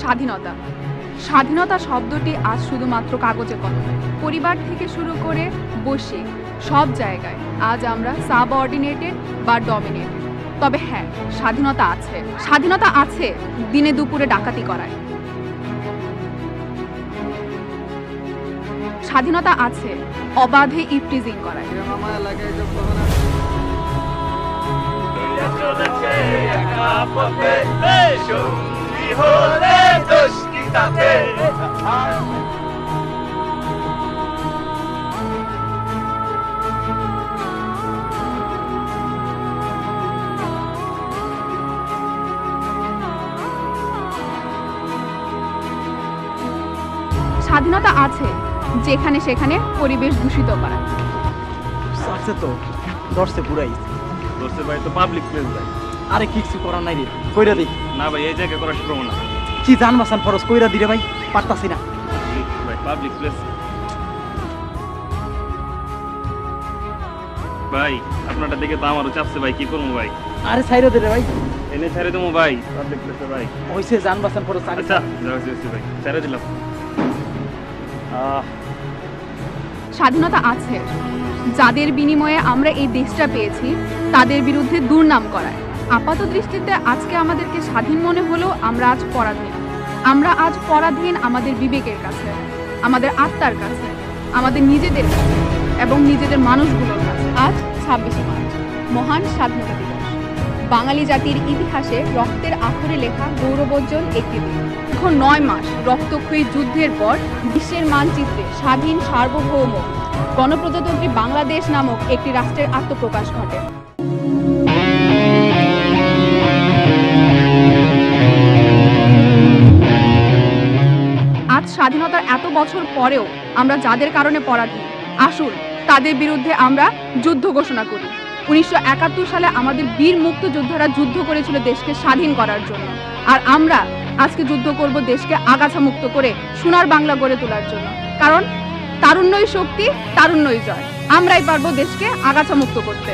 স্বাধীনতা। স্বাধীনতা শব্দটি আজ শুধুমাত্র কাগজে কলমে, পরিবার থেকে শুরু করে বৈশ্বিক সব জায়গায় আজ আমরা সাবঅর্ডিনেটেড বা ডমিনেটেড। তবে হ্যাঁ, স্বাধীনতা আছে। স্বাধীনতা আছে দিনে দুপুরে ডাকাতি করায়। স্বাধীনতা আছে অবাধে ইফটিজিং করায়। স্বাধীনতা আছে যেখানে সেখানে পরিবেশ দূষিত করা। আছে তো দর্শে পুরাই দর্শে ভাই তো পাবলিক প্লেস ভাই। আরে কিছু করার নাই রে, কইরা দি না ভাই এই জায়গা করা শুরু না। কি জান বাসান ফরজ কইরা দি রে ভাই, পারতাছি না ভাই পাবলিক প্লেস। ভাই আপনারটা দেখে তো আমারও চাপছে ভাই, কি করবো ভাই? আরে ছাইরা দে রে ভাই, এনে ছেড়ে দেবো ভাই পাবলিক প্লেসে ভাই। হইছে জান বাসান ফরজ। আচ্ছা যাচ্ছি ভাই, ছেড়ে দিলাম। স্বাধীনতা আছে যাদের বিনিময়ে আমরা এই দেশটা পেয়েছি তাদের বিরুদ্ধে দুর্নাম করায়। আপাত দৃষ্টিতে আজকে আমাদেরকে স্বাধীন মনে হলেও আমরা আজ পরাধীন। আমরা আজ পরাধীন আমাদের বিবেকের কাছে, আমাদের আত্মার কাছে, আমাদের নিজেদের কাছে এবং নিজেদের মানুষগুলোর কাছে। আজ 26শে মার্চ মহান স্বাধীনতা দিবস। বাঙালি জাতির ইতিহাসে রক্তের আখরে লেখা গৌরবোজ্জ্বল একটি দিন। এখন 9 মাস রক্তক্ষয়ী যুদ্ধের পর বিশ্বের মানচিত্রে স্বাধীন সার্বভৌম গণপ্রজাতন্ত্রী বাংলাদেশ নামক একটি রাষ্ট্রের আত্মপ্রকাশ ঘটে। আজ স্বাধীনতার এত বছর পরেও আমরা যাদের কারণে পরাধীন, আসুন তাদের বিরুদ্ধে আমরা যুদ্ধ ঘোষণা করি। 1971 সালে আমাদের বীর মুক্তিযোদ্ধারা যুদ্ধ করেছিল দেশকে স্বাধীন করার জন্য, আর আমরা আজকে যুদ্ধ করব দেশকে আগাছা মুক্ত করে সোনার বাংলা গড়ে তোলার জন্য। কারণ তারুণ্যই শক্তি, তারুণ্যই জয়। আমরাই পারবো দেশকে আগাছা মুক্ত করতে।